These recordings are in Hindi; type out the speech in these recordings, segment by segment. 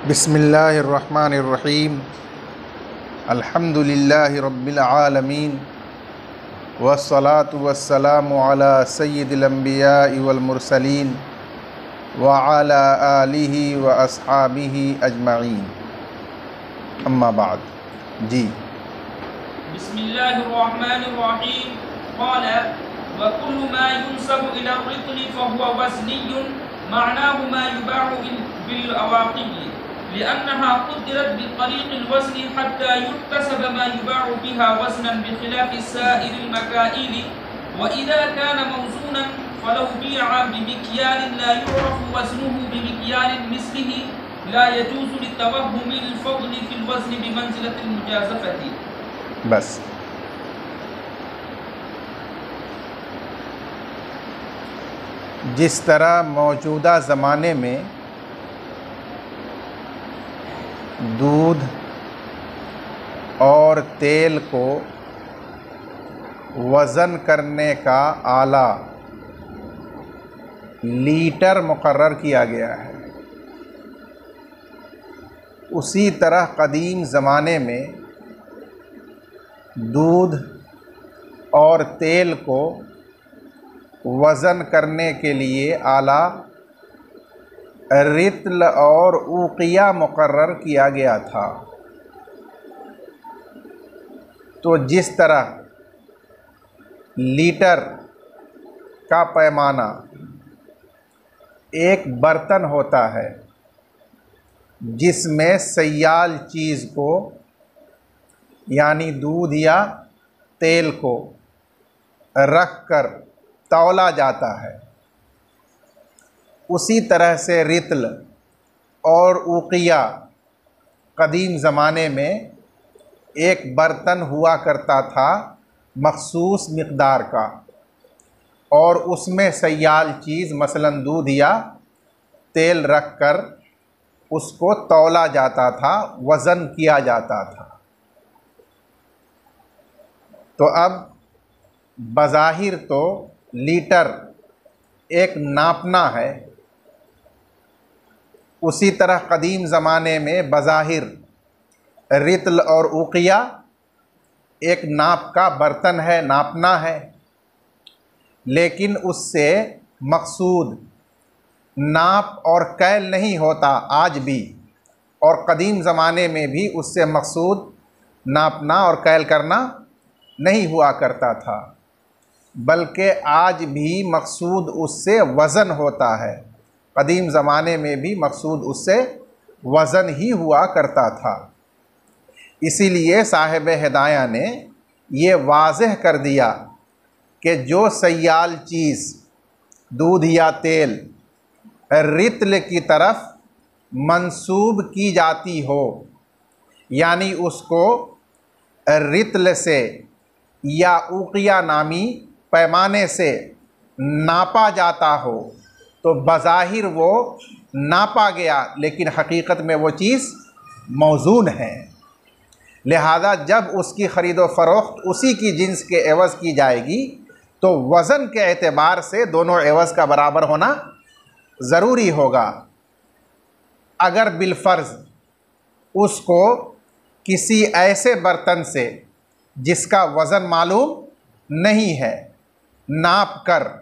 बिस्मिल्लाहिर्रहमानिर्रहीम। अल्हम्दुलिल्लाहि रब्बिल आलमीन वस्सलातु वस्सलामु अला सय्यिदिल अंबियाइ वल मुरसलीन व अला आलिहि व अस्हाबिहि अजमईन। अम्मा बाद। जी। बिस्मिल्लाहिर्रहमानिर्रहीम। क़ाल व कुल्लु मा युनसबु इला रित्नि फहुवा वज़नियुन मअनाहु मा युबाहु बिल अवाक़िब लिअन्नहा क़ुद्दिरत बितरीक़िल वज़नि हत्ता युक्तसब मा युबाहु बिहा वज़नन बिख़िलाफ़ि साइरिल मकाइल व इज़ा कान मौज़ूनन फलौ बीअ बिमिक्यालिन ला युअरफ़ु वज़नुहु बिमिक्यालिन मिस्लिही ला यजूज़ु लितवहुमिल फ़ज़्लि फ़िल वज़नि बिमंज़िलतिल मुजाज़फ़ति। बस जिस तरह मौजूदा ज़माने में दूध और तेल को वज़न करने का आला लीटर मुकर्रर किया गया है, उसी तरह कदीम ज़माने में दूध और तेल को वज़न करने के लिए आला रित्ल और ऊक़िया मुकर्रर किया गया था। तो जिस तरह लीटर का पैमाना एक बर्तन होता है जिसमें सयाल चीज़ को यानी दूध या तेल को रख कर तौला जाता है, उसी तरह से रित्ल और ऊक़िया कदीम ज़माने में एक बर्तन हुआ करता था मख़सूस मिक़दार का, और उसमें सयाल चीज़ मसलन दूध या तेल रख कर उसको तौला जाता था, वज़न किया जाता था। तो अब बज़ाहिर तो लीटर एक नापना है, उसी तरह कदीम ज़माने में बज़ाहिर रित्ल और ऊक़िया एक नाप का बर्तन है, नापना है, लेकिन उससे मकसूद नाप और कैल नहीं होता आज भी, और कदीम ज़माने में भी उससे मकसूद नापना और कैल करना नहीं हुआ करता था, बल्कि आज भी मकसूद उससे वज़न होता है। कदीम ज़माने में भी मकसूद उससे वज़न ही हुआ करता था। इसीलिए साहिब हिदाया ने ये वाज़ेह कर दिया कि जो सयाल चीज़ दूध या तेल रित्ल की तरफ मंसूब की जाती हो, यानी उसको रित्ल से या ऊक़िया नामी पैमाने से नापा जाता हो, तो बज़ाहिर वो नापा गया, लेकिन हकीकत में वो चीज़ मौज़ून है। लिहाजा जब उसकी ख़रीद व फ़रोख्त उसी की जिन्स के एवज़ की जाएगी तो वज़न के एतबार से दोनों एवज़ का बराबर होना ज़रूरी होगा। अगर बिलफ़र्ज़ उसको किसी ऐसे बर्तन से जिसका वज़न मालूम नहीं है नाप कर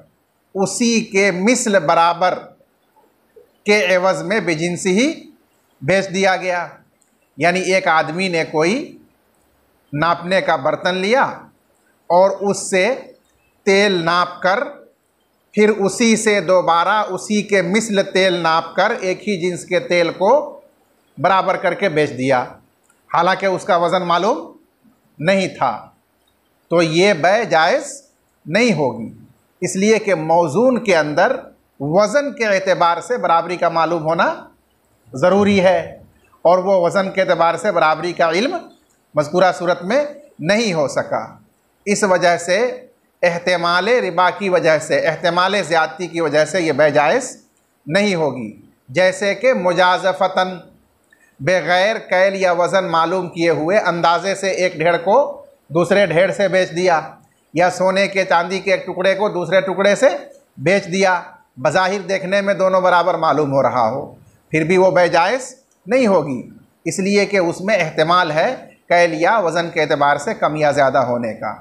उसी के मिस्ल बराबर के एवज़ में बेजिन्स ही बेच दिया गया, यानी एक आदमी ने कोई नापने का बर्तन लिया और उससे तेल नाप कर फिर उसी से दोबारा उसी के मिस्ल तेल नाप कर एक ही जिन्स के तेल को बराबर करके बेच दिया, हालांकि उसका वज़न मालूम नहीं था, तो ये बै जायज़ नहीं होगी। इसलिए कि मौज़ून के अंदर वज़न के एतबार से बराबरी का मालूम होना ज़रूरी है, और वो वज़न के एतबार से बराबरी का इल्म मज़कूरा सूरत में नहीं हो सका। इस वजह से एहतिमाल रिबा की वजह से, एहतिमाल ज़्यादती की वजह से ये बै जायज़ नहीं होगी। जैसे कि मुजाज़फ़तन बग़ैर कैल या वज़न मालूम किए हुए अंदाज़े से एक ढेड़ को दूसरे ढेड़ से बेच दिया, या सोने के चांदी के एक टुकड़े को दूसरे टुकड़े से बेच दिया, बज़ाहिर देखने में दोनों बराबर मालूम हो रहा हो, फिर भी वो बै जायज़ नहीं होगी, इसलिए कि उसमें एहतमाल है कैल या वज़न के एतबार से कम या ज़्यादा होने का।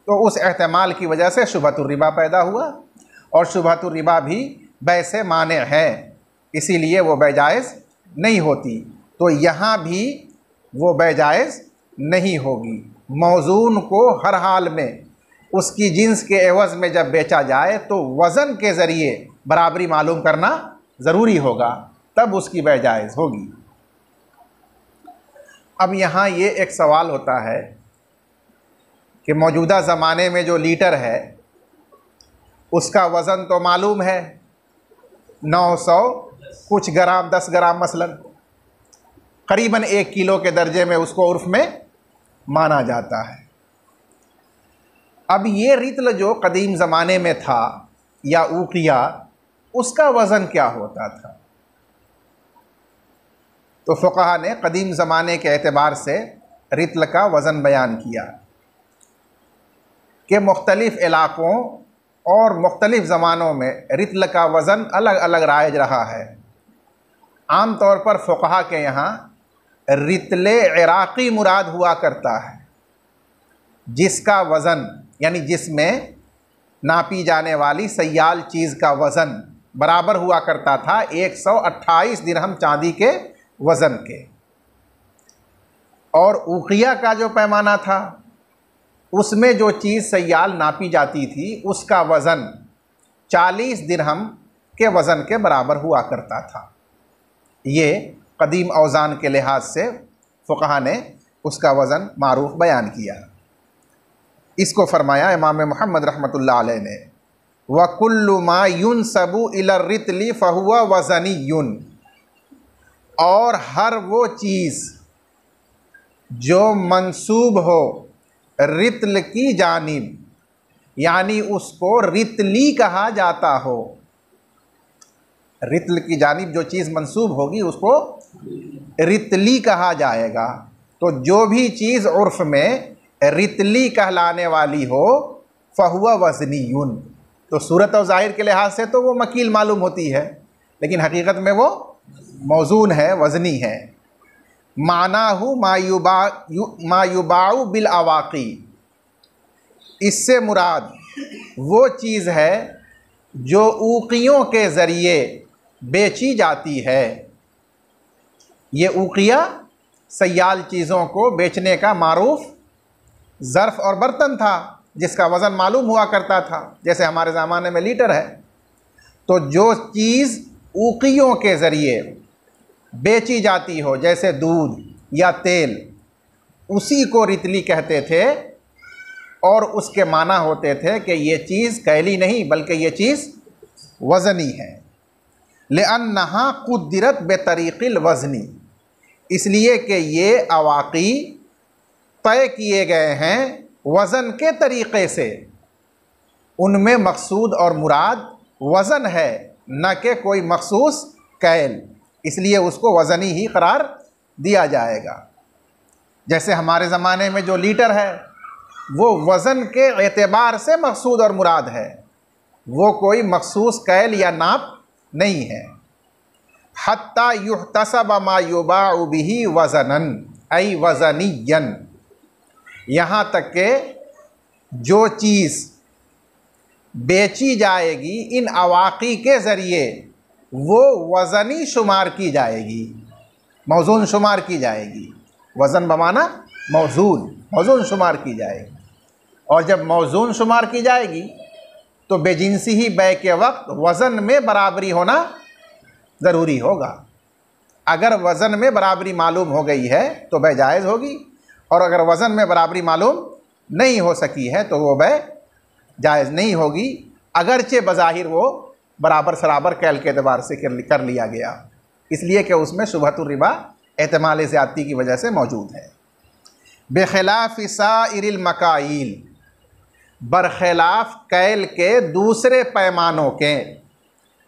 तो उस एहतमाल की वजह से शुबहतुर रिबा पैदा हुआ, और शुबहतुर रिबा भी बै से माने है, इसीलिए वो बै जायज़ नहीं होती। तो यहाँ भी वो बै जायज़ नहीं होगी। मौजून को हर हाल में उसकी जिन्स के एवज़ में जब बेचा जाए तो वज़न के ज़रिए बराबरी मालूम करना ज़रूरी होगा, तब उसकी बै जायज़ होगी। अब यहाँ ये एक सवाल होता है कि मौजूदा ज़माने में जो लीटर है उसका वज़न तो मालूम है 900 कुछ ग्राम, 10 ग्राम मसलन, करीबन 1 किलो के दर्जे में उसको उर्फ़ में माना जाता है। अब ये रितल जो कदीम ज़माने में था या ऊकिया, उसका वज़न क्या होता था? तो फ़ुक़हा ने कदीम ज़माने के एतबार से रितल का वज़न बयान किया कि मुख्तलिफ़ इलाक़ों और मुख्तलिफ़ ज़मानों में रितल का वज़न अलग अलग राइज रहा है। आम तौर पर फ़ुक़हा के यहाँ रितले इराक़ी मुराद हुआ करता है, जिसका वज़न यानी जिसमें नापी जाने वाली सयाल चीज़ का वज़न बराबर हुआ करता था 128 दिरहम चांदी के वज़न के। और ऊकिया का जो पैमाना था उसमें जो चीज़ सयाल नापी जाती थी उसका वज़न 40 दिरहम के वज़न के बराबर हुआ करता था। ये कदीम औज़ान के लिहाज से फ़ुक़हा ने उसका वज़न मारूफ़ बयान किया। इसको फरमाया इमाम मुहम्मद रहमतुल्लाह अलैह ने, व कुल्लु मा युनसबु इलर रितली फ़हुवा वज़नियुन, और हर वो चीज़ जो मंसूब हो रितल की जानिब, यानी उसको रितली कहा जाता हो। रितल की जानिब जो चीज़ मंसूब होगी उसको रितली कहा जाएगा। तो जो भी चीज़ उर्फ़ में रितली कहलाने वाली हो फ़हुवा वज़नियुन, तो सूरत और ज़ाहिर के लिहाज से तो वो मकील मालूम होती है, लेकिन हकीकत में वो मौज़ून है, वज़नी है। मानाहु मायुबाउ बिल अवाक़ी, इससे मुराद वो चीज़ है जो ऊक़ियों के ज़रिए बेची जाती है। ये ऊक़िया सयाल चीज़ों को बेचने का मारूफ़ ज़र्फ़ और बर्तन था जिसका वज़न मालूम हुआ करता था, जैसे हमारे ज़माने में लीटर है। तो जो चीज़ ऊक़ियों के ज़रिए बेची जाती हो, जैसे दूध या तेल, उसी को रितली कहते थे, और उसके माना होते थे कि ये चीज़ कैली नहीं बल्कि ये चीज़ वज़नी है। लिअन्नहा क़ुद्दिरत बेतरीक़िल वज़नी, इसलिए कि ये अवाक़ी तय किए गए हैं वज़न के तरीक़े से, उनमें मकसूद और मुराद वज़न है, न कि कोई मखसूस कैल, इसलिए उसको वज़नी ही करार दिया जाएगा। जैसे हमारे ज़माने में जो लीटर है वो वज़न के एतबार से मकसूद और मुराद है, वो कोई मखसूस कैल या नाप नहीं है। हत्ता युहतसब मा युबाउ बिही वज़नन ऐ वज़नियन, यहाँ तक के जो चीज़ बेची जाएगी इन अवाक़ी के ज़रिए वो वज़नी शुमार की जाएगी, मौज़ून शुमार की जाएगी। वज़न बमाना मौज़ून शुमार की जाएगी। और जब मौज़ून शुमार की जाएगी तो बेजिनसी ही बै के वक्त वज़न में बराबरी होना ज़रूरी होगा। अगर वज़न में बराबरी मालूम हो गई है तो बै जायज़ होगी, और अगर वज़न में बराबरी मालूम नहीं हो सकी है तो वो बै जायज़ नहीं होगी, अगरचे बज़ाहिर वो बराबर सराबर कैल के एतबार से कर लिया गया, इसलिए कि उसमें शुबहतुर रिबा एहतमाल ज़्यादती की वजह से मौजूद है। बेखिलाफ़ साइरिल मकाइल, बरखिलाफ़ कैल के दूसरे पैमानों के।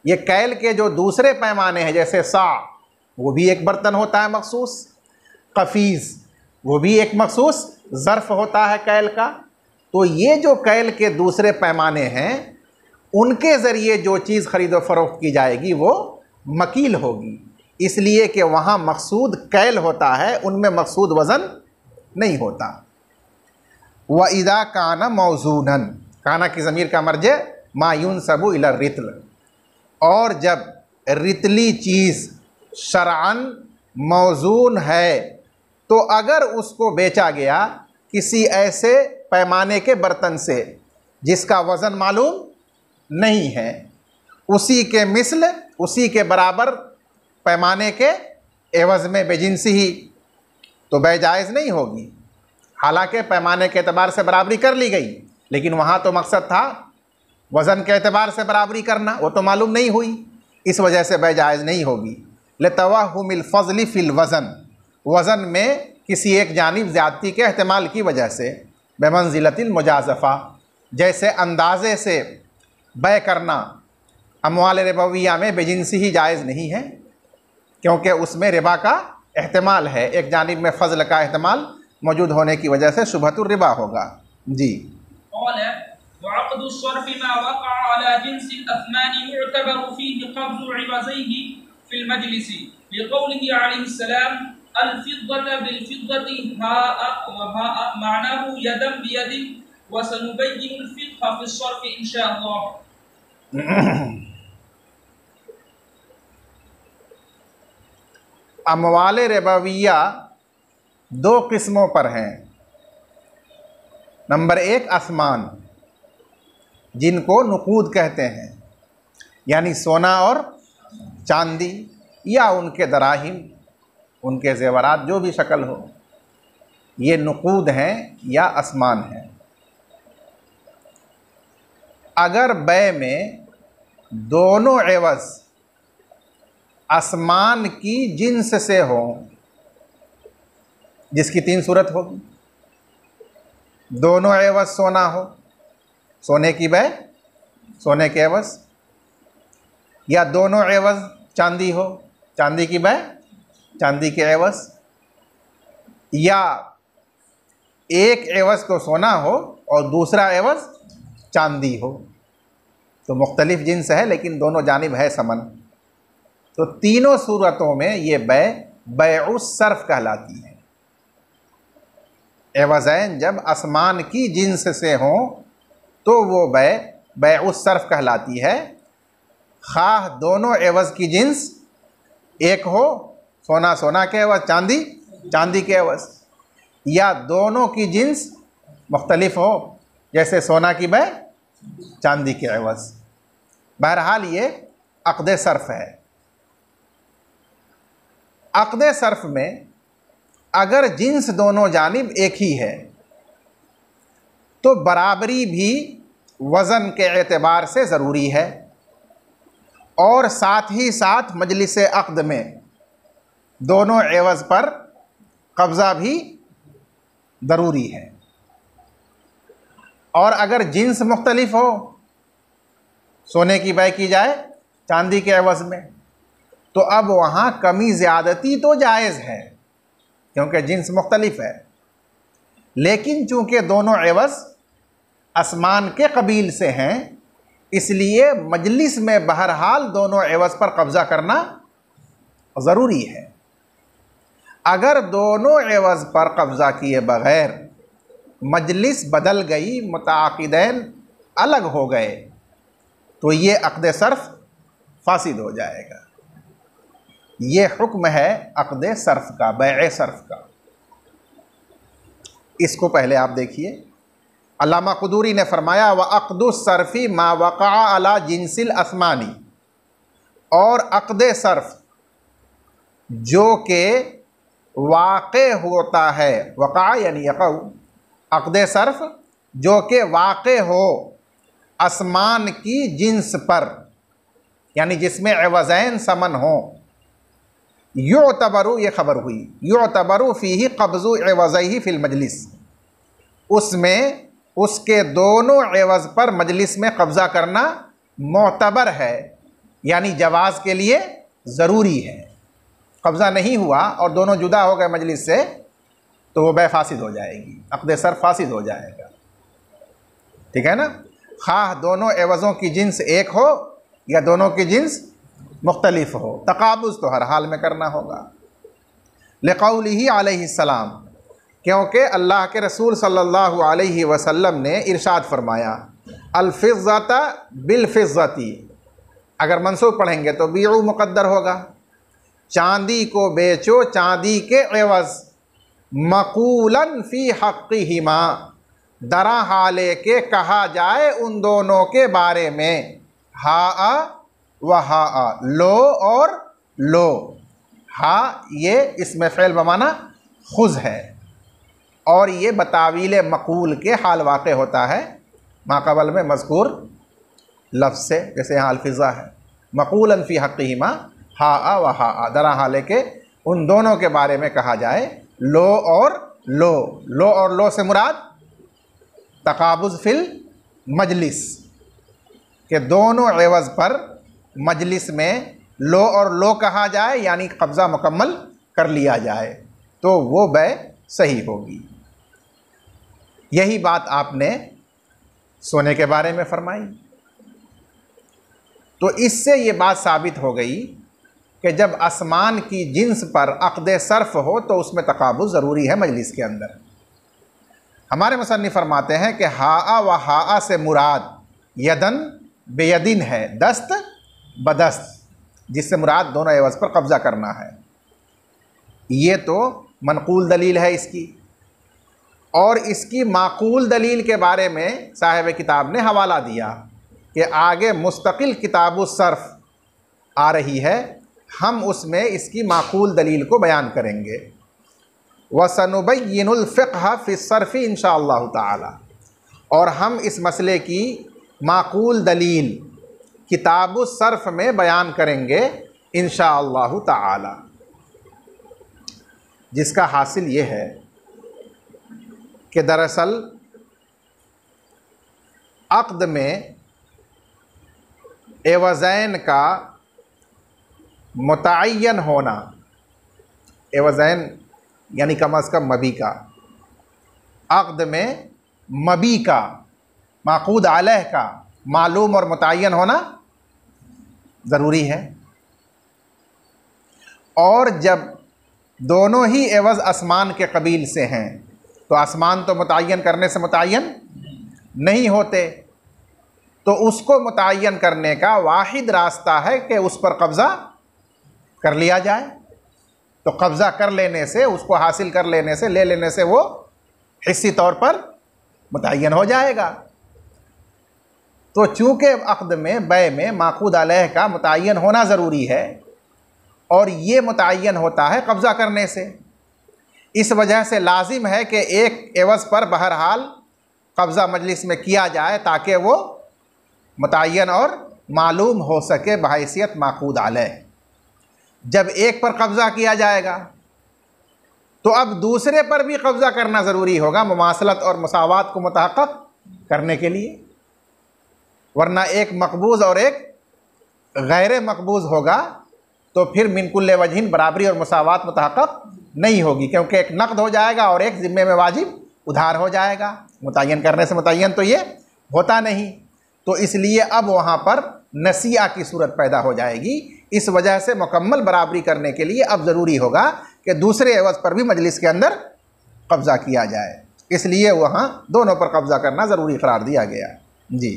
ये कैल के जो दूसरे पैमाने हैं, जैसे सा, वो भी एक बर्तन होता है मखसूस, कफ़ीज़ वो भी एक मखसूस ज़र्फ़ होता है कैल का। तो ये जो कैल के दूसरे पैमाने हैं उनके ज़रिए जो चीज़ ख़रीदो फ़रोख्त की जाएगी वो मकील होगी, इसलिए कि वहाँ मकसूद कैल होता है, उनमें मकसूद वज़न नहीं होता। व इदा काना मौजूनन, काना की ज़मीर का मर्जे मा युनसबु इला रितल, और जब रितली चीज़ शरअन मौजून है तो अगर उसको बेचा गया किसी ऐसे पैमाने के बर्तन से जिसका वज़न मालूम नहीं है, उसी के मिस्ल, उसी के बराबर पैमाने के एवज़ में बेजिनसी ही, तो बै जायज़ नहीं होगी। हालांकि पैमाने के एतबार से बराबरी कर ली गई, लेकिन वहाँ तो मकसद था वज़न के एतबार से बराबरी करना, वो तो मालूम नहीं हुई, इस वजह से बै जायज़ नहीं होगी। लतवहुमिल फ़ज़ली फ़िल वज़न, वज़न में किसी एक जानिब ज़्यादती के एहतमाल की वजह से, बेमंज़िलतिल मुजाज़फ़ा, जैसे अंदाज़े से बै करना अमवाल रिबविया में बेजिनसी ही जायज़ नहीं है, क्योंकि उसमें रिबा का एहतमाल है, एक जानिब में फ़ज़ल का एहतमाल मौजूद होने की वजह से शुबहतुर रिबा होगा। जी। अमवाल रिबविया दो किस्मों पर हैं। नंबर एक आसमान, जिनको नुकूद कहते हैं, यानी सोना और चांदी या उनके दराहिम, उनके ज़ेवरात, जो भी शक्ल हो, ये नुकूद हैं या आसमान हैं। अगर बै में दोनों एवज़ आसमान की जिन्स से हो, जिसकी तीन सूरत होगी, दोनों एवज़ सोना हो, सोने की बै सोने के एवज़, या दोनों एवज़ चांदी हो, चांदी की बै चांदी के एवज़, या एक एवज़ तो सोना हो और दूसरा एवज़ चांदी हो, तो मुख्तलिफ जिन्स है लेकिन दोनों जानिब है समन। तो तीनों सूरतों में ये बै बैउस सर्फ कहलाती है। एवज़ैन जब आसमान की जिन्स से हों तो वो बै बैउस सर्फ कहलाती है। खाह दोनों एवज़ की जिन्स एक हो, सोना सोना के एवज़, चांदी चांदी के एवज़, या दोनों की जिन्स मुख्तलिफ हो, जैसे सोना की बै चांदी के एवज़। बहरहाल ये अक़्द सर्फ है। अक़्द सर्फ में अगर जिन्स दोनों जानिब एक ही है तो बराबरी भी वज़न के एतबार से ज़रूरी है, और साथ ही साथ मजलिस अक़्द में दोनों एवज़ पर कब्ज़ा भी ज़रूरी है। और अगर जिन्स मुख्तलिफ हो, सोने की बै की जाए चांदी के एवज़ में, तो अब वहाँ कमी ज़्यादती तो जायज़ है क्योंकि जिन्स मुख्तलिफ है, लेकिन चूँकि दोनों एवज़ आसमान के कबील से हैं, इसलिए मजलिस में बहरहाल दोनों एवज़ पर कब्ज़ा करना ज़रूरी है। अगर दोनों एवज़ पर कब्ज़ा किए बग़ैर मजलिस बदल गई, मुताक़िदैन अलग हो गए, तो ये अक़्द सर्फ फासिद हो जाएगा। ये हुक्म है अक़्द सर्फ का, बैए सर्फ का। इसको पहले आप देखिए, अल्लामा क़ुदूरी ने फरमाया व अक़्दु सर्फ़ी मा वक़ा अला जिन्सिल अस्मानी, और अक़्द सर्फ जो के वाक़े होता है, वक़ा यानी यक़उ, अक़्द सर्फ जो के वाक़े हो आसमान की जिन्स पर, यानी जिसमें एवज़ैन समन हो, युअतबरु, ये खबर हुई, युअतबरु फ़ीही क़ब्ज़ु एवज़ैही फ़िल मजलिस, उसमें उसके दोनों एवज़ पर मजलिस में कब्ज़ा करना मोतबर है, यानी जवाज़ के लिए ज़रूरी है। कब्ज़ा नहीं हुआ और दोनों जुदा हो गए मजलिस से, तो वो बै फासिद हो जाएगी, अक़्द सर्फ फासिद हो जाएगा। ठीक है ना। खाह दोनों एवज़ों की जिन्स एक हो या दोनों की जिन्स मुख्तलिफ हो। तकाबुज़ तो हर हाल में करना होगा। लिक़ौलिही अलैहिस्सलाम, क्योंकि अल्लाह के रसूल सल्लल्लाहु अलैहि वसल्लम ने इरशाद फरमाया, अल-फ़िज़्ज़ता बिल-फ़िज़्ज़ती, अगर मंसूब पढ़ेंगे तो बीउ मुक़द्दर होगा, चांदी को बेचो चांदी के एवज़, मक़ूलन फ़ी हक़्क़िहिमा, दरा हाले के कहा जाए उन दोनों के बारे में, हा व हा, लो और लो। हा ये इसमें फ़ेल बमाना खुज़ है, और ये बतावील मक़ूल के हाल वाक़े होता है माक़बल में मज़कूर लफ्ज़ से, जैसे यहाँ अल-फ़िज़्ज़ा है, मक़ूलन फ़ी हक़्क़िहिमा हा व हा, दरा हाले के उन दोनों के बारे में कहा जाए लो और लो। लो और लो से मुराद तकाबुज़ फ़िल मजलिस, के दोनों एवज़ पर मजलिस में लो और लो कहा जाए, यानी कब्ज़ा मुकम्मल कर लिया जाए, तो वो बै सही होगी। यही बात आपने सोने के बारे में फरमाई। तो इससे ये बात साबित हो गई कि जब आसमान की जिन्स पर अक़्द सर्फ़ हो तो उसमें तकाबुज़ ज़रूरी है मजलिस के अंदर। हमारे मुसन्निफ़ फरमाते हैं कि हा व हा से मुराद यदन बेयदिन है, दस्त बदस्त, जिससे मुराद दोनों एवज़ पर कब्ज़ा करना है। ये तो मनक़ूल दलील है इसकी, और इसकी माक़ूल दलील के बारे में साहिब किताब ने हवाला दिया कि आगे मुस्तकिल किताबुस सर्फ़ आ रही है, हम उसमें इसकी माक़ूल दलील को बयान करेंगे। वसनुबय्यिनुल फ़िक़्ह फ़िस सर्फ़ इंशाअल्लाहु ताला, और हम इस मसले की माक़ूल दलील किताबुस सर्फ़ में बयान करेंगे इंशाअल्लाहु ताला, जिसका हासिल ये है कि दरअसल अक़्द में एवज़ैन का मुतअय्यन होना, एवज़ैन यानी कम अज़ कम मबी का, अक़्द में मबी का, माक़ूद अलैह का मालूम और मुतअय्यन होना ज़रूरी है। और जब दोनों ही एवज़ आसमान के कबील से हैं तो आसमान तो मुतअय्यन करने से मुतअय्यन नहीं होते, तो उसको मुतअय्यन करने का वाहिद रास्ता है कि उस पर कब्ज़ा कर लिया जाए। तो कब्ज़ा कर लेने से, उसको हासिल कर लेने से, ले लेने से वो हिस्सी तौर पर मुतअय्यन हो जाएगा। तो चूँकि अक़्द में बै में माक़ूद अलैह का मुतअय्यन होना ज़रूरी है, और ये मुतअय्यन होता है कब्ज़ा करने से, इस वजह से लाजिम है कि एक एवज़ पर बहरहाल कब्ज़ा मजलिस में किया जाए ताकि वो मुतअय्यन और मालूम हो सके बहैसियत माक़ूद अलैह। जब एक पर कब्ज़ा किया जाएगा तो अब दूसरे पर भी कब्ज़ा करना ज़रूरी होगा मुमासलत और मुसावात को मुतहक़्क़िक़ करने के लिए, वरना एक मक़बूज़ और एक गैर मक़बूज़ होगा तो फिर मिन कुल्ले वजहिन बराबरी और मुसावात मुतहक़्क़िक़ नहीं होगी, क्योंकि एक नक़द हो जाएगा और एक ज़िम्मे में वाजिब उधार हो जाएगा। मुतअय्यन करने से मुतअय्यन तो ये होता नहीं, तो इसलिए अब वहाँ पर नसिया की सूरत पैदा हो जाएगी। इस वजह से मुकम्मल बराबरी करने के लिए अब ज़रूरी होगा कि दूसरे एवज़ पर भी मजलिस के अंदर कब्ज़ा किया जाए, इसलिए वहाँ दोनों पर कब्ज़ा करना ज़रूरी करार दिया गया। जी।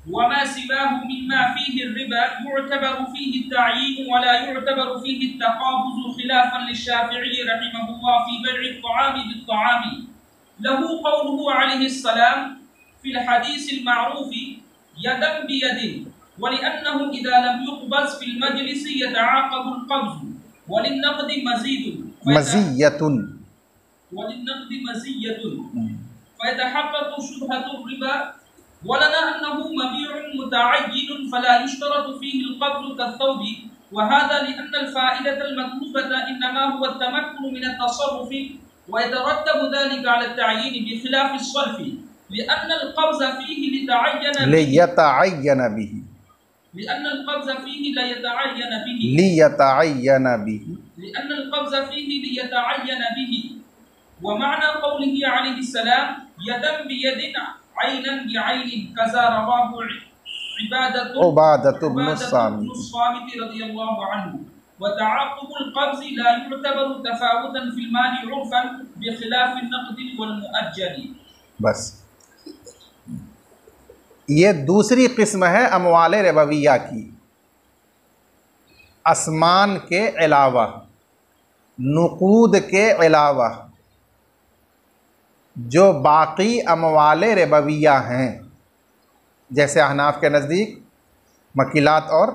वमा सिवाहु मिम्मा फीहि रिबा युअतबरु फीहि तअयीन वला युअतबरु फीहि तक़ाबुज़ खिलाफन लिशाफ़िई रहिमहुल्लाह फी बै'i अत-तआमी बित-तआमी लहू क़ौलुहु अलैहिस्सलाम फ़िल हदीसिल मअरूफ़ यदन बियदिन वलिअन्नहु इज़ा लम युक़बज़ फ़िल मजलिस यतआक़बुल क़ब्ज़ वलिन्नक़दि मज़िय्यतुन फ़यतहक़्क़क़ु शुबहतुर रिबा वलना अन्नहु मबीउन मुतअय्यिन फला युश्तरतु फ़ीहि अल-क़ब्ज़ कत्तौब वहाज़ा लिअन्न अल-फ़ाइदत अल-मतलूबत इन्नमा हुवा अत-तमक्कुन मिन अत-तसर्रुफ़ वयतरत्तबु ज़ालिका अला अत-तअयीन बिख़िलाफ़ अस-सर्फ़ लिअन्न अल-क़ब्ज़ फ़ीहि लियतअय्यन बिही लिअन्न अल-क़ब्ज़ फ़ीहि लियतअय्यन बिही वमअना क़ौलिही अलैहिस्सलाम यदन बियदिन ऐनन बिऐनिन कज़ा रवाहु उबादत इब्न सामित रज़ियल्लाहु अन्हु व तआक़ुबुल क़ब्ज़ ला यु'तबरु तफ़ावुतन फ़िल माल उर्फ़न बिख़िलाफ़ अन-नक़द वल मुअज्जल। बस ये दूसरी किस्म है अमवाल रिबविया की। आसमान के अलावा, नुक़ूद के अलावा जो बाकी अमवाल रिबविया हैं, जैसे अहनाफ के नज़दीक मकीलात और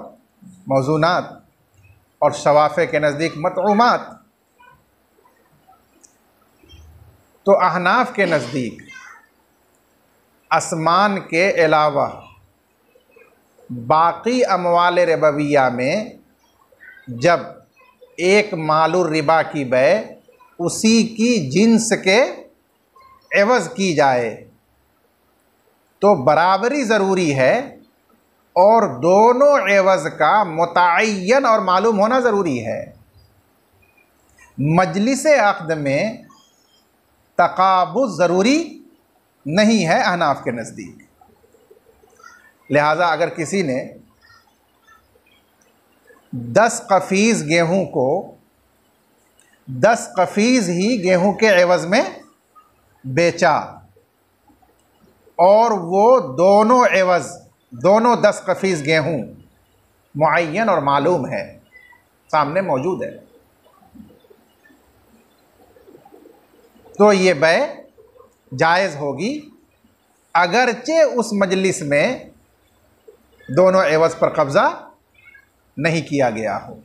मौज़ूनात और शवाफ़े के नज़दीक मतऊमात, तो अहनाफ के नज़दीक आसमान के अलावा बाकी अमवाल रिबविया में जब एक मालुर रिबा की बै उसी की जिन्स के एवज़ की जाए तो बराबरी ज़रूरी है और दोनों एवज़ का मुतअय्यन और मालूम होना ज़रूरी है। मजलिस अक़्द में तक़ाबुज़ ज़रूरी नहीं है अहनाफ के नज़दीक। लिहाजा अगर किसी ने 10 कफ़ीज़ गेहूं को 10 कफ़ीज़ ही गेहूं के एवज़ में बेचा और वो दोनों एवज़, दोनों 10 कफ़ीज़ गेहूं मुअय्यन और मालूम है, सामने मौजूद है, तो ये बै जायज़ होगी, अगरचे उस मजलिस में दोनों एवज़ पर कब्ज़ा नहीं किया गया हो,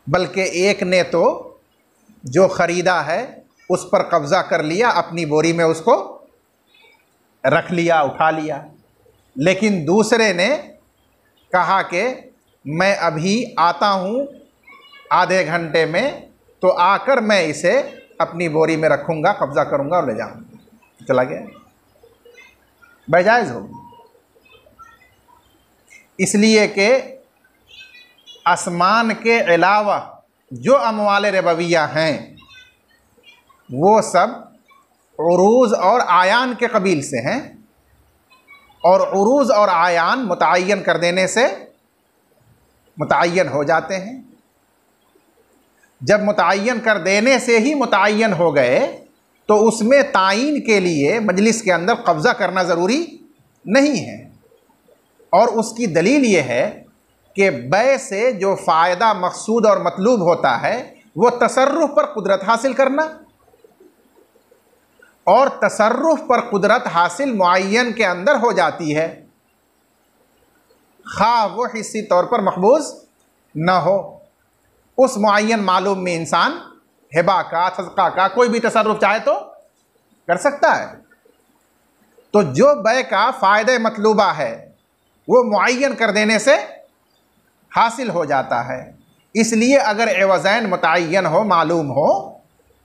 बल्कि एक ने तो जो ख़रीदा है उस पर कब्ज़ा कर लिया, अपनी बोरी में उसको रख लिया, उठा लिया, लेकिन दूसरे ने कहा कि मैं अभी आता हूँ आधे घंटे में, तो आकर मैं इसे अपनी बोरी में रखूँगा, कब्ज़ा करूँगा और ले जाऊँगा, चला गया, बैजायज़ होगी। इसलिए कि आसमान के अलावा जो अमवाल रिबविया हैं वो सब उरूज़ और आयान के कबील से हैं, और उरूज़ और आयान मुतअय्यन कर देने से मुतअय्यन हो जाते हैं। जब मुतअय्यन कर देने से ही मुतअय्यन हो गए तो उसमें तायीन के लिए मजलिस के अंदर कब्ज़ा करना ज़रूरी नहीं है, और उसकी दलील ये है कि बै से जो फ़ायदा मक़सूद और मतलूब होता है वो तसर्रुफ़ पर कुदरत हासिल करना, और तसर्रुफ़ पर कुदरत हासिल मुअय्यन के अंदर हो जाती है, खा वो हिस्सी तौर पर मक़बूज़ न हो। उस मुअय्यन मालूम में इंसान हिबा का, सदका का कोई भी तसर्रुफ़ चाहे तो कर सकता है। तो जो बै का फ़ायदा मतलूबा है वो मुअय्यन कर देने से हासिल हो जाता है। इसलिए अगर एवज़ैन मुतअय्यन हो, मालूम हो,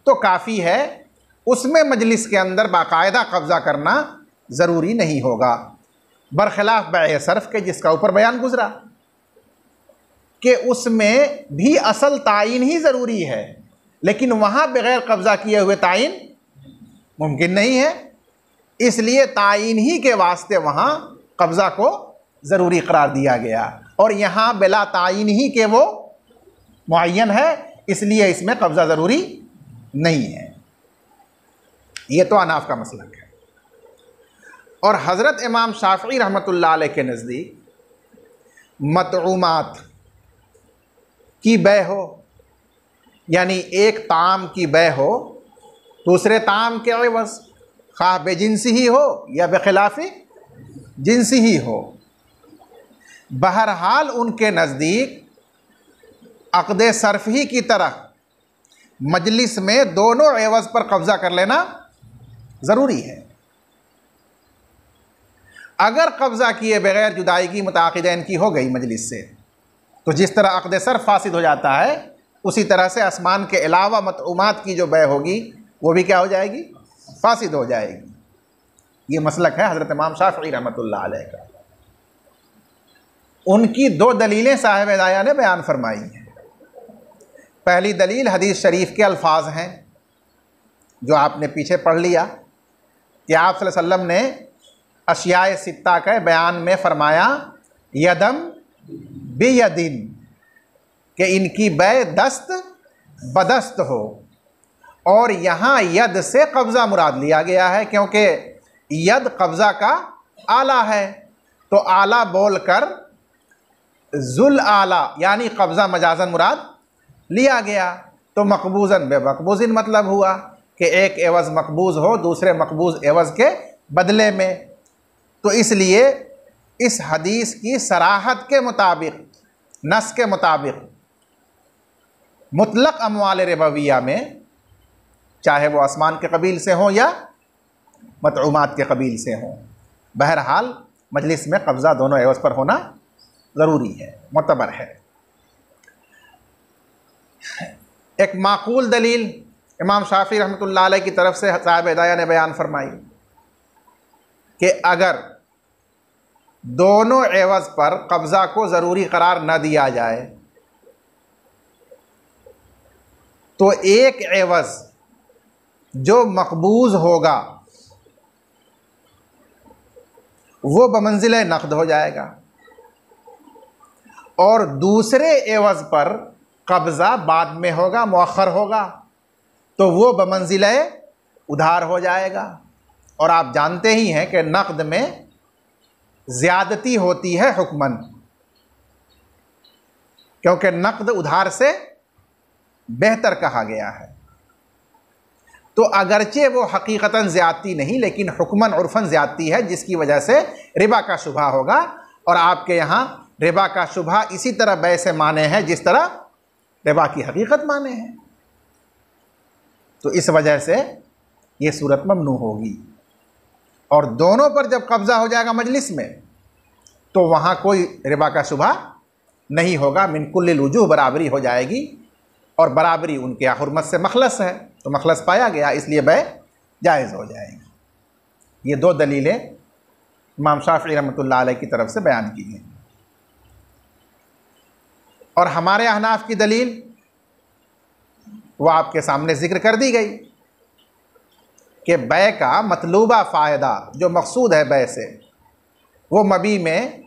तो काफ़ी है, उसमें मजलिस के अंदर बाकायदा कब्ज़ा करना ज़रूरी नहीं होगा। बरखिलाफ़ बै सर्फ़ के, जिसका ऊपर बयान गुज़रा कि उसमें भी असल तायीन ही ज़रूरी है, लेकिन वहाँ बग़ैर कब्ज़ा किए हुए तायीन मुमकिन नहीं है, इसलिए तायीन ही के वास्ते वहाँ कब्ज़ा को ज़रूरी करार दिया गया, और यहाँ बिला तायीन ही के वो मुअय्यन है, इसलिए इसमें कब्ज़ा ज़रूरी नहीं है। ये तो अनाफ का मसलक है। और हज़रत इमाम शाफ़िई रहमतुल्लाह अलैह के नज़दीक मतऊमात की बै हो, यानी एक ताम की बै हो दूसरे ताम के एवज़, खा बेजिन्सी ही हो या बेखिलाफ़ी जिन्सी ही हो, बहरहाल उनके नज़दीक अक़्द सर्फ़ ही की तरह मजलिस में दोनों एवज़ पर कब्ज़ा कर लेना ज़रूरी है। अगर कब्ज़ा किए बग़ैर जुदाईगी मुताक़िदैन की हो गई मजलिस से, तो जिस तरह अक़्द सर्फ़ फासिद हो जाता है, उसी तरह से आसमान के अलावा मतऊमात की जो बै होगी वो भी क्या हो जाएगी, फासिद हो जाएगी। ये मसलक है हज़रत इमाम शाफ़िई रहमतुल्लाह अलैह का। उनकी 2 दलीलें साहिब हिदाया ने बयान फरमाई हैं। पहली दलील हदीस शरीफ के अल्फाज हैं जो आपने पीछे पढ़ लिया कि आप सल्लल्लाहु अलैहि वसल्लम ने अशियाए सित्ता के बयान में फरमाया यदम बियदिन, कि इनकी बै दस्त बदस्त हो, और यहाँ यद से कब्ज़ा मुराद लिया गया है क्योंकि यद कब्ज़ा का आला है, तो आला बोलकर जुल आला यानी कब्ज़ा मजाजन मुराद लिया गया। तो मकबूजन बे मकबूजिन मतलब हुआ कि एक एवज़ मकबूज हो दूसरे मकबूज एवज़ के बदले में। तो इसलिए इस हदीस की सराहत के मुताबिक, नस के मुताबिक, मुतलक अमवाल रिबविया में, चाहे वो आसमान के कबील से हों या मतऊमात के कबील से हों, बहरहाल मजलिस में कब्ज़ा दोनों एवज़ पर होना ज़रूरी है, मुतबर है। एक माकूल दलील इमाम शाफ़ी रहमतुल्लाह अलैह की तरफ से साहिब हिदाया ने बयान फरमाई कि अगर दोनों एवज़ पर कब्ज़ा को ज़रूरी करार न दिया जाए तो एक एवज़ जो मकबूज़ होगा वो बमंज़िल नक़द हो जाएगा और दूसरे एवज़ पर कब्ज़ा बाद में होगा, मुअख्खर होगा, तो वो बमंज़िल उधार हो जाएगा। और आप जानते ही हैं कि नक़द में ज़्यादती होती है हुक्मन, क्योंकि नक़द उधार से बेहतर कहा गया है। तो अगरचे वो हकीकतन ज़्यादती नहीं लेकिन हुक्मन उर्फ़न ज़्यादती है, जिसकी वजह से रिबा का शुबहा होगा। और आपके यहाँ रिबा का शुबहा इसी तरह बै से माने हैं जिस तरह रिबा की हकीकत माने हैं। तो इस वजह से ये सूरत ममनू होगी। और दोनों पर जब कब्ज़ा हो जाएगा मजलिस में तो वहाँ कोई रिबा का शुबहा नहीं होगा, मिन कुल्लिल वजूह बराबरी हो जाएगी। और बराबरी उनके यहाँ हुर्मत से मखलस है, तो मखलस पाया गया, इसलिए बै जायज़ हो जाएगी। ये दो दलीलें इमाम शाफ़ी रहमतुल्लाह अलैह की तरफ से बयान की गई। और हमारे अहनाफ की दलील वो आपके सामने ज़िक्र कर दी गई कि बै का मतलूबा फ़ायदा जो मकसूद है बै से, वो मबी में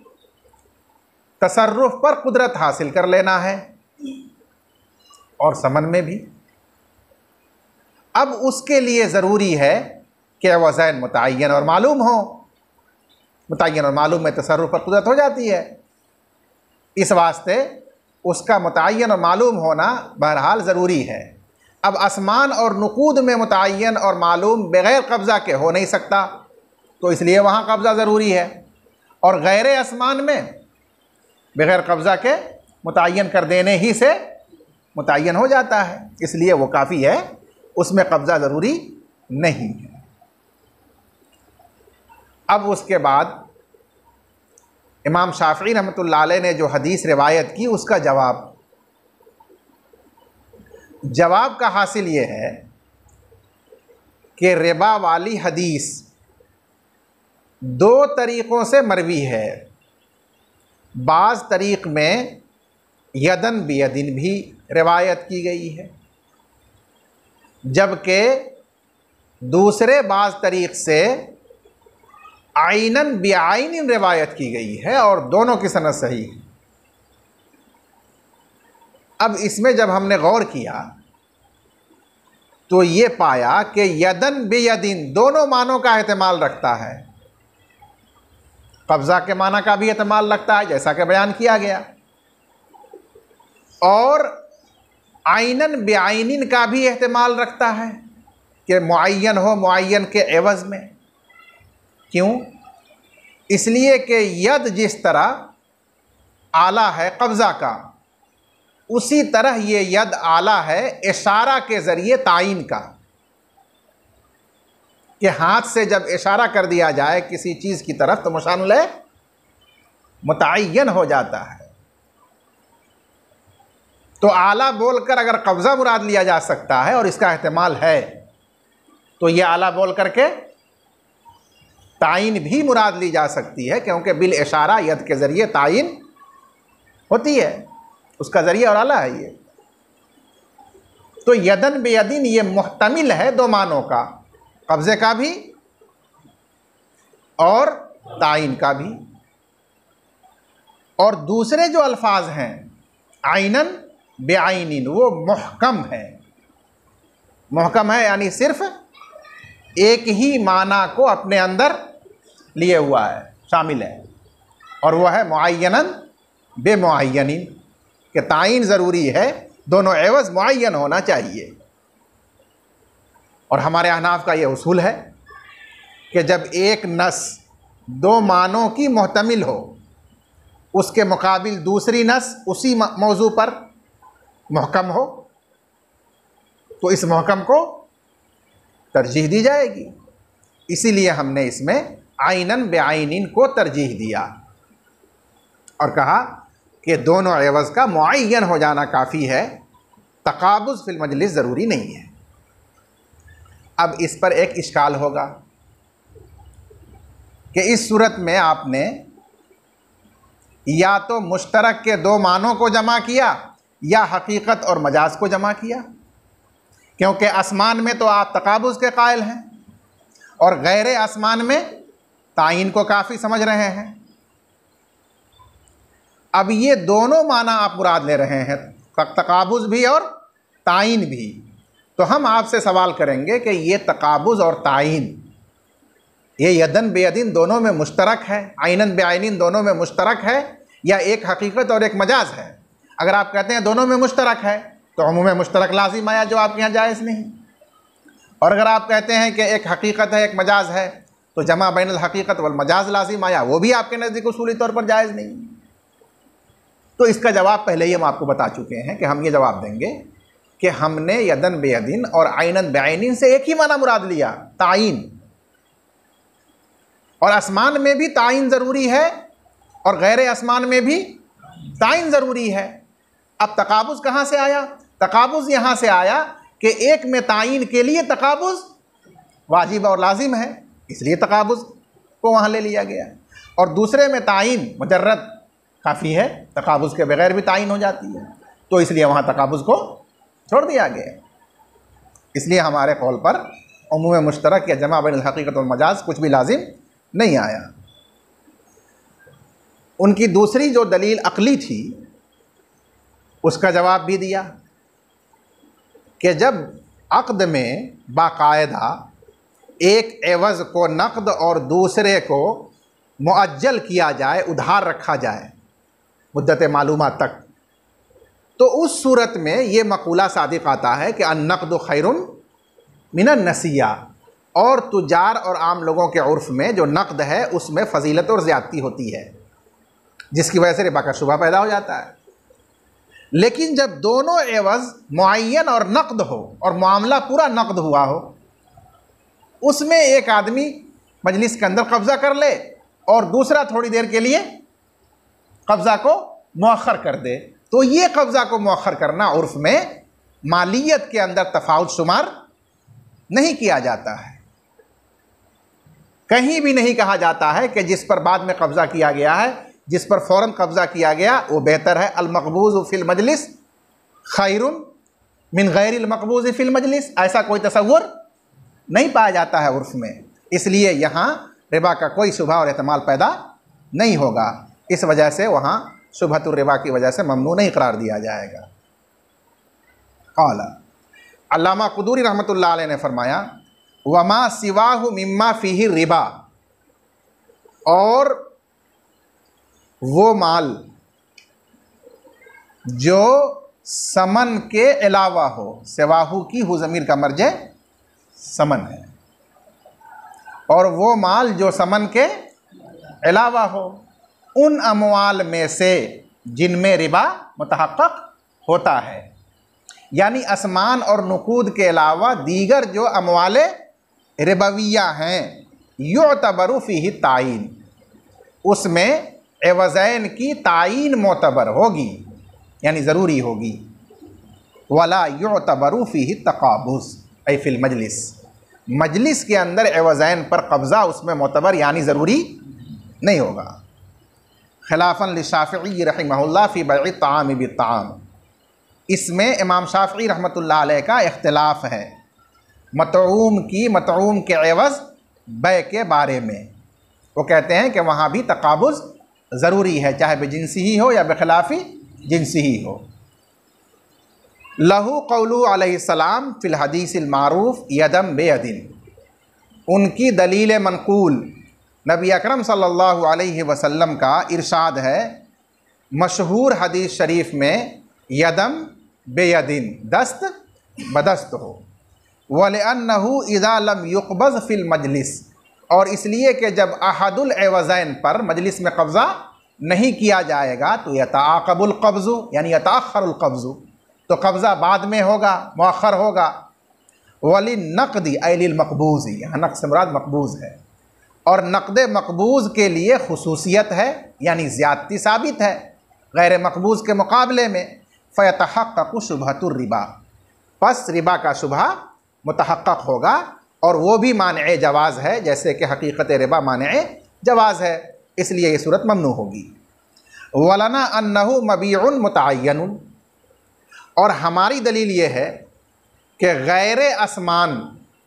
तसर्रुफ़ पर कुदरत हासिल कर लेना है और समन में भी। अब उसके लिए ज़रूरी है कि वज़ैन मुतअय्यन और मालूम हो। मुतअय्यन और मालूम में तसर्रुफ़ पर कुदरत हो जाती है, इस वास्ते उसका मुतअय्यन और मालूम होना बहरहाल ज़रूरी है। अब आसमान और नुकूद में मुतअय्यन और मालूम बग़ैर कब्ज़ा के हो नहीं सकता, तो इसलिए वहाँ कब्ज़ा ज़रूरी है। और गैर आसमान में बग़ैर कब्ज़ा के मुतअय्यन कर देने ही से मुतअय्यन हो जाता है, इसलिए वो काफ़ी है, उसमें कब्ज़ा ज़रूरी नहीं है। अब उसके बाद इमाम शाफ़ी रहमतुल्लाह अलैह ने जो हदीस रिवायत की उसका जवाब का हासिल ये है कि रिबा वाली हदीस दो तरीक़ों से मरवी है। बाज़ तरीक़ में यदन बियदिन भी रिवायत की गई है, जबकि दूसरे बाज़ तरीक़ से आइनन बिआइनिन रिवायत की गई है और दोनों की सनद सही है। अब इसमें जब हमने गौर किया तो ये पाया कि यदन बियदिन दोनों मानों का एहतमाल रखता है। कब्ज़ा के माना का भी एहतमाल रखता है जैसा कि बयान किया गया, और आइनन बिआइनिन का भी एहतमाल रखता है कि मुअय्यन हो मुअय्यन के एवज़ में। क्यों? इसलिए कि यद जिस तरह आला है कब्ज़ा का, उसी तरह ये यद आला है इशारा के ज़रिए तायीन का, कि हाथ से जब इशारा कर दिया जाए किसी चीज़ की तरफ तो मुशानुल मुतअय्यन हो जाता है। तो आला बोलकर अगर कब्ज़ा मुराद लिया जा सकता है और इसका एहतमाल है, तो ये आला बोल करके तायीन भी मुराद ली जा सकती है, क्योंकि बिल इशारा यद के ज़रिए तायीन होती है, उसका ज़रिया और आला है ये। तो यदन बेयदिन ये मुहतमिल है दो मानों का, कब्ज़े का भी और ताइन का भी। और दूसरे जो अल्फाज हैं आइनन बेआइनिन, वो मुहकम है। मुहकम है यानी सिर्फ एक ही माना को अपने अंदर लिए हुआ है, शामिल है, और वह है मुअय्यनन बेमुअय्यनिन, कि ताइन ज़रूरी है, दोनों एवज़ मुअय्यन होना चाहिए। और हमारे अहनाफ का ये उसूल है कि जब एक नस दो मानों की मुहतमिल हो, उसके मुकाबिल दूसरी नस उसी मौजू पर मुहकम हो, तो इस मुहकम को तरजीह दी जाएगी। इसीलिए हमने इसमें आइनन बेआइनिन को तरजीह दिया और कहा कि दोनों एवज़ का मुअय्यन हो जाना काफ़ी है, तकाबुज़ फिल मजलिस ज़रूरी नहीं है। अब इस पर एक इश्काल होगा कि इस सूरत में आपने या तो मुश्तरक के दो मानों को जमा किया या हकीकत और मजाज को जमा किया, क्योंकि आसमान में तो आप तकाबुज़ के कायल हैं और गैर आसमान में ताइन को काफ़ी समझ रहे हैं। अब ये दोनों माना आप मुराद ले रहे हैं, तकाबुज़ भी और ताइन भी, तो हम आपसे सवाल करेंगे कि ये तकाबुज़ और ताइन ये यदन बेयदिन दोनों में मुश्तरक है, आइनन बेआइनिन दोनों में मुश्तरक है, या एक हकीकत और एक मजाज है? अगर आप कहते हैं दोनों में मुश्तरक है तो उमूम मुश्तरक लाजिम आया, जो आपके यहाँ जायज़ नहीं। और अगर आप कहते हैं कि एक हकीकत है एक मजाज है तो जमा बैनुल हकीकत वल मजाज लाजिम आया, वो भी आपके नज़दीक उसूली तौर पर जायज़ नहीं। तो इसका जवाब पहले ही हम आपको बता चुके हैं कि हम ये जवाब देंगे कि हमने यदन बेयदिन और आइनन बेआइनिन से एक ही माना मुराद लिया, ताइन। और आसमान में भी ताइन ज़रूरी है और गैर आसमान में भी ताइन ज़रूरी है। अब तकाबुज़ कहाँ से आया? तकाबुज़ यहाँ से आया कि एक में ताइन के लिए तकाबुज़ वाजिब और लाजिम है, इसलिए तकाबुज़ को वहाँ ले लिया गया, और दूसरे में ताइन मुजर्रद काफ़ी है, तकाबुज़ के बगैर भी ताइन हो जाती है, तो इसलिए वहाँ तकाबुज़ को छोड़ दिया गया। इसलिए हमारे कौल पर उमूम मुश्तरक या जमा बैनुल हकीकत और मजाज कुछ भी लाजिम नहीं आया। उनकी दूसरी जो दलील अक्ली थी उसका जवाब भी दिया कि जब अक़्द में बाकायदा एक एवज़ को नक़द और दूसरे को मुअज्जल किया जाए, उधार रखा जाए मुद्दत मालूमात तक, तो उस सूरत में ये मक़ूला सादिक़ आता है कि अन्नक़दु खैरुन मिनन नसिया। और तुजार और आम लोगों के उर्फ़ में जो नक़द है उसमें फ़जीलत और ज़्यादती होती है, जिसकी वजह से रिबा का शुबा पैदा हो जाता है। लेकिन जब दोनों एवज़ मुअय्यन और नक़द हो और मामला पूरा नक़द हुआ हो, उसमें एक आदमी मजलिस के अंदर कब्ज़ा कर ले और दूसरा थोड़ी देर के लिए कब्ज़ा को मुअख्खर कर दे, तो ये कब्ज़ा को मुअख्खर करना उर्फ़ में मालियत के अंदर तफ़ाउत शुमार नहीं किया जाता है। कहीं भी नहीं कहा जाता है कि जिस पर बाद में कब्ज़ा किया गया है, जिस पर फ़ौरन कब्ज़ा किया गया वो बेहतर है। अल-मक़बूज़ फ़िल मजलिस खैरुन मिन गैरिल मक़बूज़ फ़िल मजलिस, ऐसा कोई तसव्वुर नहीं पाया जाता है उर्फ़ में। इसलिए यहाँ रिबा का कोई शुबहा और एहतमाल पैदा नहीं होगा, इस वजह से वहाँ शुबहतुर रिबा की वजह से ममनू नहीं करार दिया जाएगा। क़ाला अल्लामा क़ुदूरी रहमतुल्लाह अलैह ने फरमाया, वमा सिवाहु मिम्मा फ़ीही रिबा, और वो माल जो समन के अलावा हो, सिवाहु की हु ज़मीर का मर्जे समन है, और वो माल जो समन के अलावा हो, उन अमवाल में से जिनमें रिबा मुतहक्क़क़ होता है, यानी असमान और नुकूद के अलावा दीगर जो अमवाले रिबविया हैं, युतबरु फ़ीही ताइन, उसमें एवज़ैन की ताइन मोतबर होगी, यानी ज़रूरी होगी। वला युतबरु फ़ीही तकाबुज़ ऐ फ़िल मजलिस, मजलिस के अंदर एवज़ैन पर कब्ज़ा उसमें मोतबर यानी ज़रूरी नहीं होगा। खिलाफ़न लिशाफ़िई रहिमहुल्लाह फ़ी बैइ ताम बित्ताम, इसमें इमाम शाफ़िई रहमतुल्लाह अलैह का इख्तिलाफ़ है मतऊम के एवज़ बै के बारे में। वो कहते हैं कि वहाँ भी तकाबुज़ ज़रूरी है, चाहे बेजिनसी ही हो या बेखिलाफ़ी जिनसी ही हो। लहू कौलू अलैहिस्सलाम फ़िल हदीसिल मारूफ़ यदम बेयदिन, उनकी दलील मनकूल नबी अकरम सल्लल्लाहु अलैहि वसल्लम का इरशाद है मशहूर हदीस शरीफ में, यदम बेयदिन, दस्त बदस्त हो। वलिअन्नहु इज़ा लम युक़बज़ फ़िल मजलिस, और इसलिए कि जब अहदुल एवज़ैन पर मजलिस में कब्ज़ा नहीं किया जाएगा तो यतआक़बुल क़ब्ज़ु यानी यतअख़्ख़रुल क़ब्ज़ु, तो कब्ज़ा बाद में होगा, मुअख़्ख़र होगा। वली नक़दी ऐलिल मक़बूज़, यहाँ नक़्द से मुराद मक़बूज़ है, और नक़द मक़बूज़ के लिए खुसूसियत है यानी ज़्यादती साबित है गैर मक़बूज़ के मुकाबले में। फ़यतहक़्क़क़ु शुबहतुर रिबा, बस रिबा का शुबहा मुतहक़्क़क़ होगा, और वो भी मानिअ जवाज़ है जैसे कि हकीकत रिबा मानिअ जवाज़ है, इसलिए ये सूरत ममनू होगी। वलना अन्नहु मबीउन मुतअय्यनुन, और हमारी दलील ये है कि गैर असमान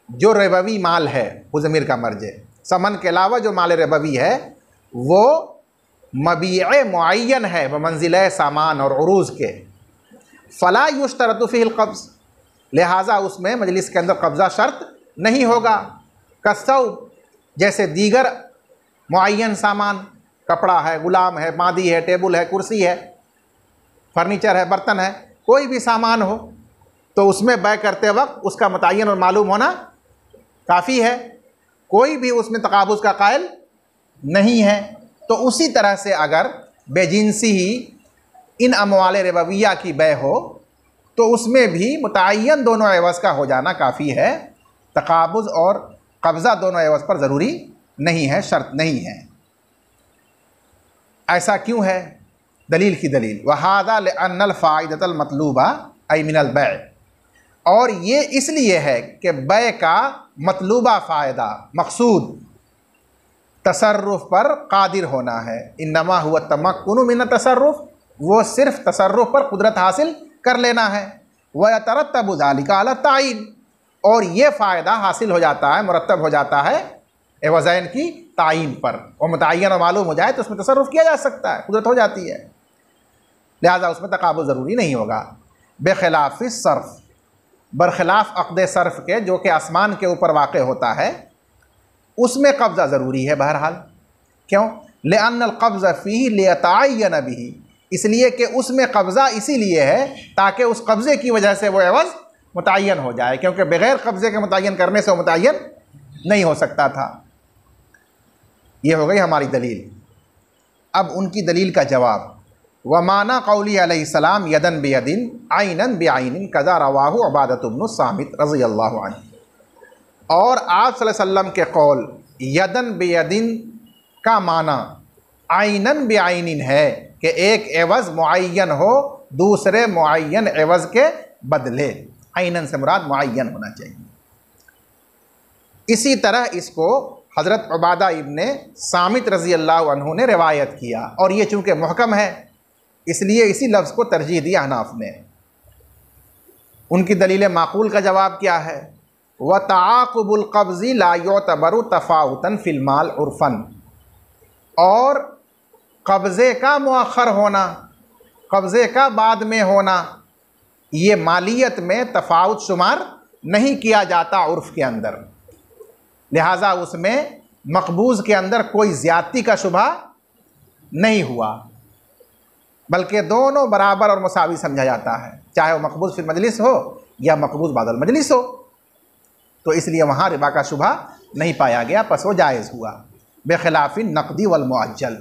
जो रिबवी माल है, वो ज़मीर का मर्ज, समन के अलावा जो माल रिबवी है वो मबीअ मुअय्यन है बमंज़िल सामान और उरूज़ के। फ़ला युश्तरतु फ़ीहिल क़ब्ज़, लिहाजा उसमें मजलिस के अंदर कब्ज़ा शर्त नहीं होगा। कसौब, जैसे दीगर मुअय्यन सामान, कपड़ा है, गुलाम है, मादी है, टेबल है, कुर्सी है, फर्नीचर है, बर्तन है, कोई भी सामान हो तो उसमें बै करते वक्त उसका मुतय्यन और मालूम होना काफ़ी है, कोई भी उसमें तकाबुज़ का कायल नहीं है। तो उसी तरह से अगर बेजिनसी ही इन अमवाल रिबविया की बै हो तो उसमें भी मुतय्यन दोनों एवज़ का हो जाना काफ़ी है, तकाबुज़ और कब्ज़ा दोनों एवज़ पर ज़रूरी नहीं है, शर्त नहीं है। ऐसा क्यों है? दलील की दलील, वहादा लिअन्नल फ़ाइदतल मतलूबा ऐ मिनल बै, और ये इसलिए है कि बै का मतलूबा फ़ायदा मकसूद तसर्रुफ़ पर कादिर होना है। इन्नमा हुवा तमक्कुनु मिन तसर्रुफ़, वो सिर्फ़ तसर्रुफ़ पर कुदरत हासिल कर लेना है। व यतरत्तबु ज़ालिका अला तायीन, और ये फ़ायदा हासिल हो जाता है, मुरत्तब हो जाता है एवज़ैन की तायीन पर, और मुतय्यन और मालूम हो जाए तो उसमें तसर्रुफ़ किया जा सकता है, कुदरत हो जाती है, लिहाजा उसमें तकाबुज़ ज़रूरी नहीं होगा। बेखिलाफ़ सर्फ़, बरखिलाफ़ अक़द सर्फ़ के जो कि आसमान के ऊपर वाक़ होता है, उसमें कब्ज़ा ज़रूरी है बहरहाल। क्यों? लिअन्नल क़ब्ज़ फ़ीही लियतअय्यन बिही, इसलिए कि उसमें कब्ज़ा इसीलिए है ताकि उस कब्ज़े की वजह से वो एवज़ मुतय्यन हो जाए, क्योंकि बग़ैर कब्ज़े के मुतय्यन करने से वो मुतय्यन नहीं हो सकता था। ये हो गई हमारी दलील। अब उनकी दलील का जवाब, व माना कौली अलैहिस्सलाम यदन बियदिन आइनन बिआइनिन कज़ा रवाहु उबादतु इब्नु सामित रज़ियल्लाहु अन्हु, और आप सल्लल्लाहु अलैहि वसल्लम के कौल यदन बियदिन का माना आइनन बिआइनिन है कि एक एवज़ मुअय्यन हो दूसरे मुअय्यन एवज़ के बदले, आइनन से मुराद मुअय्यन होना चाहिए। इसी तरह इसको हज़रत उबादा इब्ने सामित रज़ियल्लाहु अन्हु ने रिवायत किया, और ये चूँकि मुहकम है इसलिए इसी लफ्ज़ को तरजीह दी अहनाफ ने। उनकी दलील माक़ूल का जवाब क्या है? व तआक़ुबुल क़ब्ज़ि ला युतबरु तफ़ाउतन फ़िल माल उर्फ़न, और कब्ज़े का मुअख़्ख़र होना, कब्ज़े का बाद में होना, ये मालियत में तफ़ाउत शुमार नहीं किया जाता उर्फ़ के अंदर, लिहाजा उसमें मक़बूज़ के अंदर कोई ज़्यादती का शुबहा नहीं हुआ, बल्कि दोनों बराबर और मुसावी समझा जाता है, चाहे वो मक़बूज़ फ़िल मजलिस हो या मक़बूज़ बादल मजलिस हो। तो इसलिए वहाँ रिबा का शुबहा नहीं पाया गया, बस वो जायज़ हुआ। बेखिलाफ़ नक़दी वल मुअज्जल,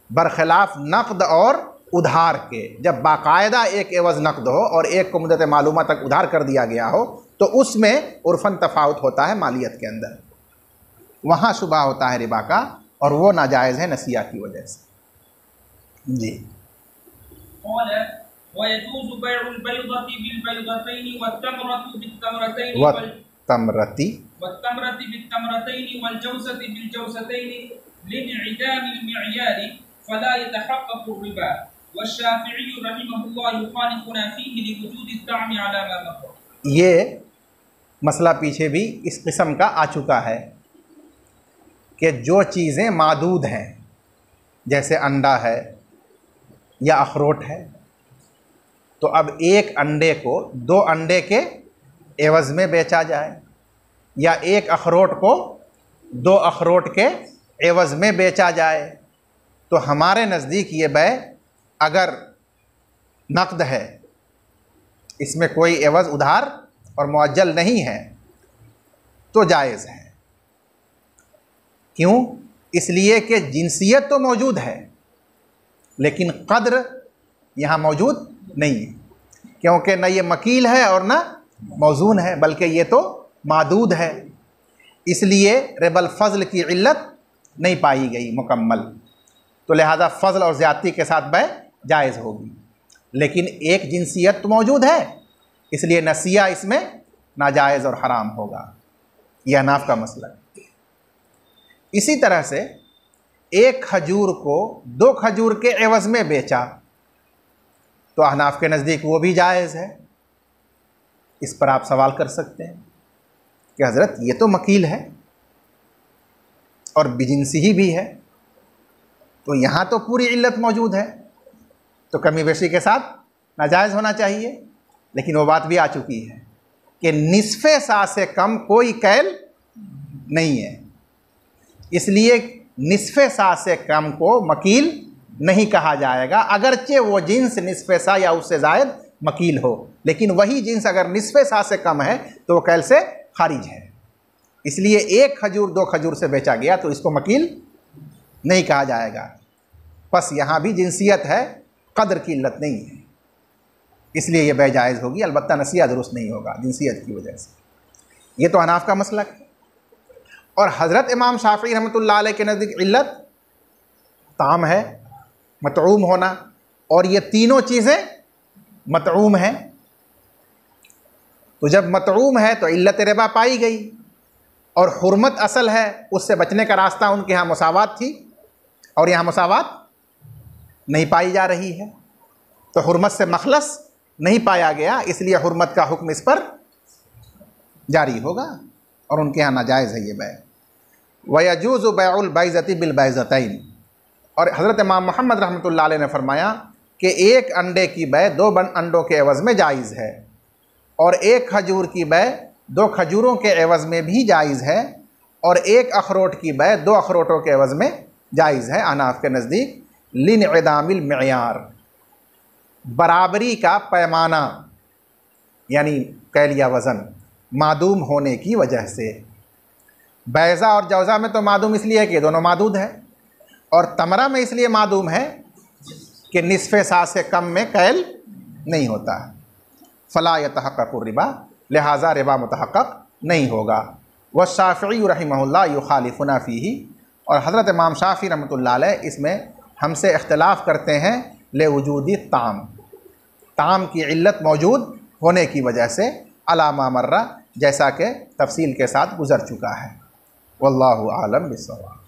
बरखिलाफ़ नक़द और उधार के, जब बाकायदा एक एवज़ नक़द हो और एक को मुद्दत मालूमा तक उधार कर दिया गया हो तो उसमें उर्फ़न तफ़ाउत होता है मालियत के अंदर, वहाँ शुबहा होता है रिबा का, और वो नाजायज़ है नसिया की वजह से। जी। ये मसला पीछे भी इस किस्म का आ चुका है कि जो चीज़ें मादूद हैं, जैसे अंडा है या अखरोट है, तो अब एक अंडे को 2 अंडे के एवज़ में बेचा जाए या एक अखरोट को 2 अखरोट के एवज़ में बेचा जाए, तो हमारे नज़दीक ये बै अगर नक़द है, इसमें कोई एवज़ उधार और मुअज्जल नहीं है, तो जायज़ है। क्यों? इसलिए कि जिनसियत तो मौजूद है लेकिन क़द्र यहाँ मौजूद नहीं है, क्योंकि न ये मकील है और न मौजून है, बल्कि ये तो मादूद है। इसलिए रिबल फ़ज़ल की इल्लत नहीं पाई गई मुकम्मल, तो लिहाजा फ़ज़ल और ज़्यादती के साथ बै जायज़ होगी। लेकिन एक जिनसियत तो मौजूद है, इसलिए नसिया इसमें नाजायज़ और हराम होगा। यह हनाफ का मसला है। इसी तरह से एक खजूर को 2 खजूर के एवज़ में बेचा, तो अहनाफ के नज़दीक वो भी जायज़ है। इस पर आप सवाल कर सकते हैं कि हज़रत ये तो मकील है और बिजिनसी ही भी है, तो यहाँ तो पूरी इल्लत मौजूद है, तो कमी बेशी के साथ नाजायज़ होना चाहिए। लेकिन वो बात भी आ चुकी है कि निस्फ़े सा से कम कोई कैल नहीं है, इसलिए निस्फ़े सा से कम को मकील नहीं कहा जाएगा, अगरचे वो जिन्स निस्फ़े सा या उससे ज़ायद मकील हो। लेकिन वही जिन्स अगर निस्फ़े सा से कम है तो वो कैल से खारिज है। इसलिए एक खजूर 2 खजूर से बेचा गया तो इसको मकील नहीं कहा जाएगा। बस यहाँ भी जिनसियत है, क़द्र की इल्लत नहीं है, इसलिए ये बै जायज़ होगी। अलबत्ता नसिया दुरुस्त नहीं होगा जिनसियत की वजह से। ये तो हनाफ का मसलक है। और हज़रत इमाम शाफ़ी रहमतुल्लाह अलैह के नज़दीक इल्लत ताम है, मतऊम होना, और ये तीनों चीज़ें मतऊम हैं। तो जब मतऊम है तो इल्लत रिबा पाई गई, और हुर्मत असल है, उससे बचने का रास्ता उनके यहाँ मुसावात थी, और यहाँ मुसावात नहीं पाई जा रही है, तो हुर्मत से मखलस नहीं पाया गया, इसलिए हुर्मत का हुक्म इस पर जारी होगा, और उनके यहाँ नाजायज़ है ये बै। वयजूज़ु बैउल बैज़ती बिल बैज़तैन। और हज़रत इमाम मोहम्मद रहमतुल्लाह अलैह ने फरमाया कि एक अंडे की बै 2 अंडों के एवज़ में जायज़ है, और एक खजूर की बै 2 खजूरों के एवज़ में भी जायज़ है, और एक अखरोट की बै 2 अखरोटों के एवज़ में जायज़ है। अहनाफ के नज़दीक लिनइदामिल मियार, बराबरी का पैमाना यानी कैल या वज़न मादूम होने की वजह से। बैज़ा और जौज़ा में तो मादूम इसलिए है कि दोनों मादूद है, और तमरा में इसलिए मादूम है कि निस्फ़े सा से कम में कैल नहीं होता है। फ़ला यतहक़्क़क़ु रिबा, लिहाजा रिबा मुतहक़्क़क़ नहीं होगा। व शाफ़िई रहिमहुल्लाह युख़ालिफ़ुना फ़ीही, और हज़रत इमाम शाफ़ी रहमतुल्लाह अलैह इसमें हमसे इख्तिलाफ़ करते हैं ले वजूदी ताम, ताम की इल्लत मौजूद होने की वजह से, अला मा मर्रा, जैसा कि तफसील के साथ गुज़र चुका है। वल्लाहु आलम बिस्सवाब।